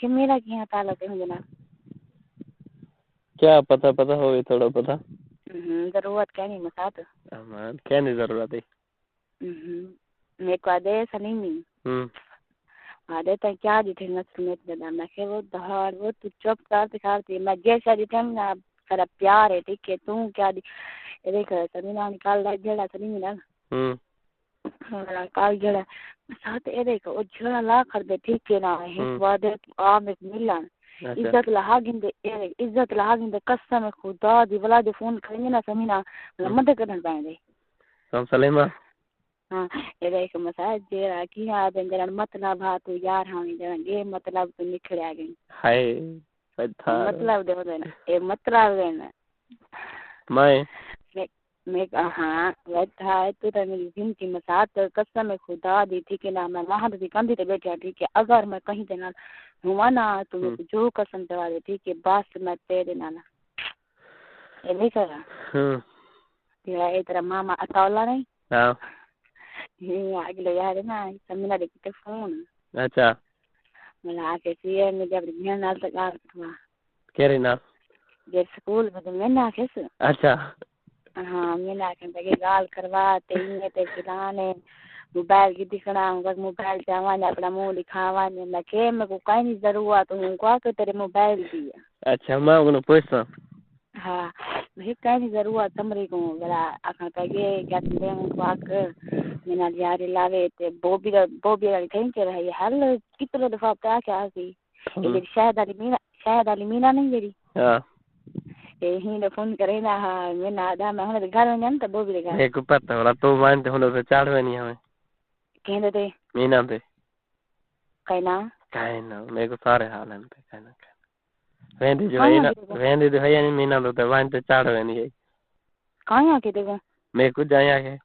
کہ میرا کیا تعلق ہے جناب؟ کیا پتہ ہوگی تھوڑا پتہ ضرورت کیا نہیں مسات امان کیا نہیں ضرورت ہے میرے کو آدھے سلیمی آدھے تو کیا دیتے نصر میں دادا میں کہ وہ دہار وہ تو چپ کرتے میں جیسا دیتے نا سارا پیار ہے ٹھیک ہے تو کیا دی دیکھ سمینا نکال رہا جڑا سلیمی نا کال جڑا ساتھ اے دیکھ او جڑا لا کر دے ٹھیک ہے نا ایک بعد عام ایک ملان عزت لہا گندے عزت لہا گندے قسم خدا دی ولا دے فون کریں نا سمینا مدد کرن پائیں دے کون سلیما ہاں اے دیکھ مساج جڑا کی آدن جڑا مطلب ہا تو یار ہاں جڑا یہ مطلب تو نکھڑیا گئی ہائے سدا مطلب دے نا اے مطلب ہے نا میں ہاں بیٹھا ہے تو میری زندگی میں ساتھ قسم خدا دی ٹھیک ہے نا میں وہاں پہ کندھی تے بیٹھا ٹھیک ہے اگر میں کہیں تے نہ ہوا نا تو میں جو قسم دوا دے ٹھیک ہے بس میں تیرے نال اے نہیں کرا تیرا اے تیرا ماما اطاولا نہیں ہاں یہ اگلے یار نا سمنا دے تے فون اچھا ملا کے سی میں جب میں نال تک آ تھا کیرے نا جب سکول میں نہ کیس اچھا ہاں میں لا کے تے گال کروا تے یہ تے چلانے موبائل کی دکھنا بس موبائل چاواں اپنا منہ دکھاوا میں کہ میں کو کہیں نہیں ضرورت ہوں کو کہ تیرے موبائل دی اچھا میں انہوں پوچھتا ہاں مجھے کہیں نہیں ضرورت تمری کو بڑا اکھا کہ کیا دے ہوں پاک میں نہ یار لاوے تے بوبی والی کہیں کہ رہی ہل کتنے دفعہ کیا کیا سی یہ شاہد علی مینا نہیں جڑی ہاں ہی نے فون کرے نا ہاں میں نہ دا میں ہن گھر میں تے بوبی دے گھر ایک پتہ والا تو مانتے ہن تو چاڑھوے نہیں ہمیں کہندے تے مینا پہ کینا کہنا میرے کو سارے حال ہیں پہ کہنا ویندی جو ہے نا ویندی جو ہے نہیں مینا تو وان تے چاڑھوے نہیں کہاں کے دیگا میں کو جایا ہے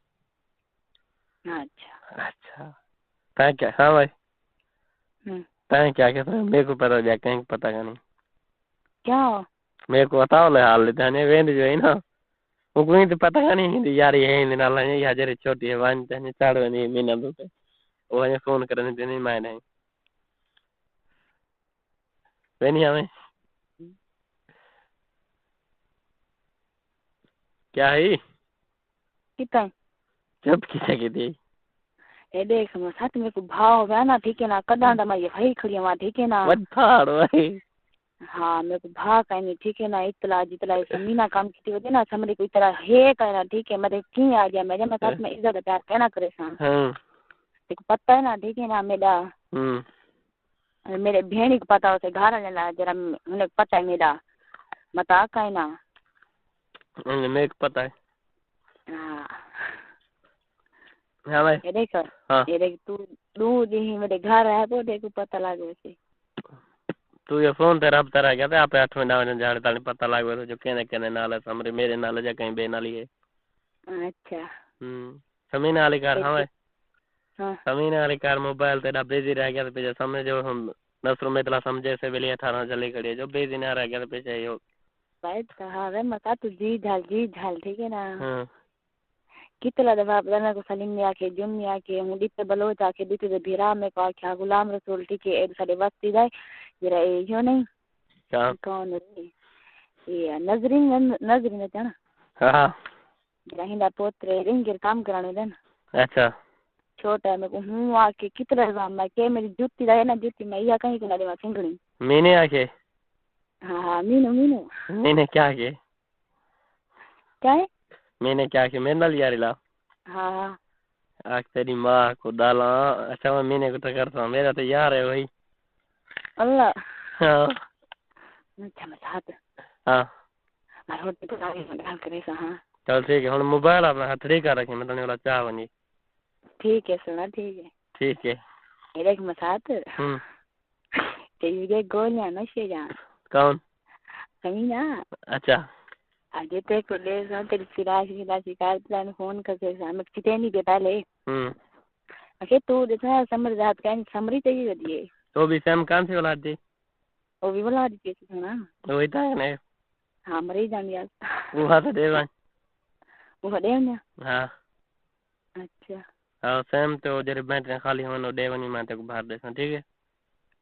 اچھا تا کیا ہاں بھائی تا کیا کہتا ہے میرے کو پتہ جا کہیں پتہ نہیں کیا میرے کو بتاؤ لے حال لیتے ہیں ویندی جو ہے نا وہ کوئی تو پتہ نہیں یار یہ ہے نال ہے یہ جڑی چھوٹی ہے وان تے چاڑھوے نہیں مینا تو وہ فون کرنے تے نہیں میں نہیں نہیں ہمیں کیا ہے کتا جب کسے کی تھی اے دیکھ میں ساتھ میں کو بھاؤ ہے نا ٹھیک ہے نا کڈاں دا میں بھائی کھڑی ہوا ٹھیک ہے نا ودھاڑ بھائی ہاں میں کو بھا کہیں ٹھیک ہے نا اطلاع جتلا سمینا کام کی ہوتی نا سمری کو طرح ہے کہنا ٹھیک ہے میں کی آ گیا میں جب ساتھ میں عزت پیار کہنا کرے سان دیکھ پتہ ہے نا ٹھیک ہے نا میرا میرے بہن کو پتہ ہوتے گھر لینا جرا انہیں پتہ ہے میرا متا کہنا میرے کو پتہ ہے ہاں ہاں بھائی یہ دیکھ یہ دیکھ تو دی میرے گھر ہے تو دیکھ پتہ لگے سی تو یہ فون تے رابطہ رہ گیا تھا آپ 8 9 جاڑ تانے پتہ لگ گیا جو کہنے نال ہے سمرے میرے نال جا کہیں بے نالی ہے اچھا سمین علی کار ہاں ہاں سمین علی کار موبائل تے بیزی رہ گیا تے سمجھ جو ہم نصر متلا سمجھے سے ویلی 18 چلے کھڑی جو بیزی نہ رہ گیا تے پیچھے یہ بھائی کہا ہے متا تو جی جھال ٹھیک ہے نا کتلا دفعہ بدلنا کو سلیم نے آکے جم نے آکے مڈی تے بلوچ آکے دیتے دے بھیرا میں کو کیا غلام رسول ٹھیک ہے سارے وقت جائے جرا یہ نہیں کون ہے یہ نظرین ہے نا ہاں رہندا پوترے رنگر کام کرانے دین اچھا چھوٹا میں کو ہوں آ کے کتنا رام میں کہ میری جوتی رہے نا جوتی میں یا کہیں کہ نہ سنگڑی میں نے آ کے ہاں مینو میں نے کیا کہ کیا ہے میں نے کیا کہ میں نہ لیا رلا ہاں آج تیری ماں کو ڈالا اچھا میں نے کو تو کرتا ہوں میرا تو یار ہے وہی اللہ ہاں اچھا میں ساتھ ہاں میں روٹی پکا کے ڈال کرے سا ہاں چل ٹھیک ہے ہن موبائل اپنا ہاتھ ریکا رکھیں میں تو والا چاہ بنی ٹھیک ہے سنا ٹھیک ہے ٹھیک ہے میرے ایک مسات یہ گولیاں نشے جان کون سمینا اچھا آج تے کو لے سا تیری فراش کی شکایت پلان فون کر کے میں کتے نہیں دے پہلے اچھا تو دیکھا سمر ذات کا سمری چاہیے دیے تو بھی سیم کان سے اولاد دی وہ بھی بولا دی کسی سنا وہی تھا نے ہاں مری جان یار وہ تو دے وہ دے نا ہاں اچھا ہاں سیم تو جڑے بیٹھے خالی ہون ڈے ونی میں تے کو بھر دے ٹھیک ہے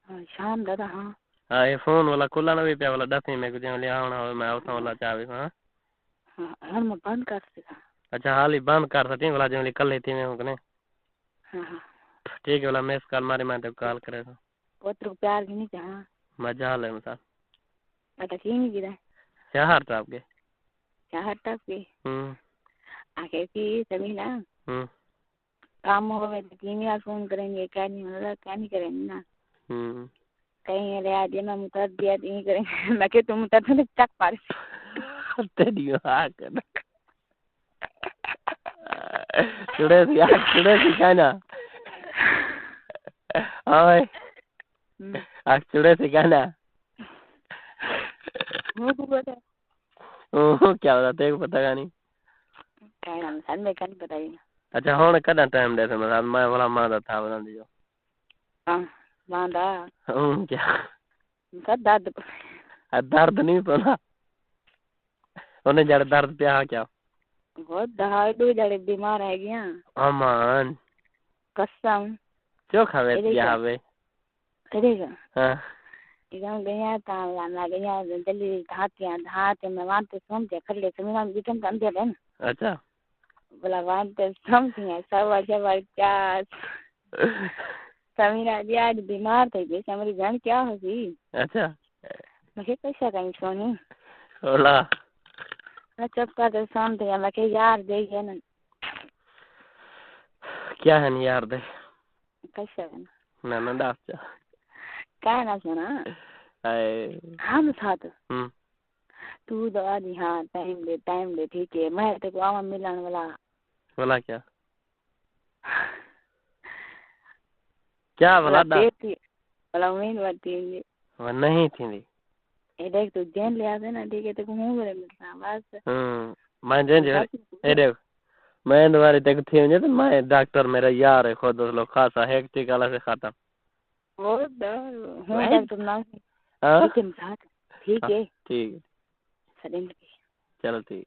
ہاں شام دادا ہاں ہاں یہ فون والا کھلا نہ بھی پیا والا دسیں میں کچھ لیا آنا ہو میں اتھاں والا چاوی ہاں ہاں ہر میں بند کر سکتا اچھا حال ہی بند کر سکتی والا جو کل تھی میں ہوں کنے ہاں ہاں ٹھیک ہے والا میس کال ماری میں تو کال کرے گا پوتر پیار کی نہیں چاہاں مزہ لے مثال اتا کی نہیں گرا شہر صاحب کے چاہت تک بھی آگے کی سمینا ہوں کام ہوئے تو کیمیا فون کریں گے کیا نہیں ہوگا کیا نہیں کریں گے نا کہیں ارے آج میں متر دیا نہیں کریں گے میں کہ تم متر تو چک پا تیری چڑے سی کہنا ہاں آج چڑے سی کہنا کیا ہوتا تیرے کو پتہ نہیں کہنا سن میں کہیں بتائیے اچھا ہوں کدا ٹائم دے میں بولا ماں تھا بنا دیجو ہاں ماندا کیا سب درد درد نہیں پڑا انہیں جڑ درد پیا کیا بہت دہائی دو جڑے بیمار ہے گیا امان قسم کیوں کھاوے کیا ہوے کرے گا ہاں ایگام گیا تا میں گیا دلی دھات میں وانتے سومتے کھلے سمینا بیٹن کا اندر ہے نا اچھا بولا وانتے سومتی ہیں سوا کیا سمینا جی آج بیمار تھی بیس ہماری جان کیا ہوگی اچھا مجھے پیسہ کہیں سونی اولا میں چپ کر سومتے ہیں میں کہ یار دیکھئے نا کیا ہے یار دے پیسہ ہے نا نا ڈاک چا کیا نا سونا ہم ساتھ تو دعا دی ہاں ٹائم دے ٹھیک ہے میں تے کو آواں ملان والا بولا کیا کیا بولا دیتی بولا امید بڑھتی ہے وہ نہیں تھی اے دیکھ تو جین لے آتے نا ٹھیک ہے تو ہوں بڑے ملتا بس میں جین جو اے دیکھ میں دوبارہ تک تھی ہوں تو میں ڈاکٹر میرا یار ہے خود اس لوگ خاصا ہے ٹھیک ہے سے ختم وہ ہوں ڈاکٹر نا ٹھیک ہے ٹھیک ہے سلام چلو ٹھیک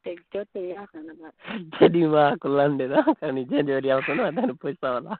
ٹھیک جو تو یا کرنا بات جدی ماں کو لانڈے نا کنی جن جو ریا تو نا تن پوچھتا والا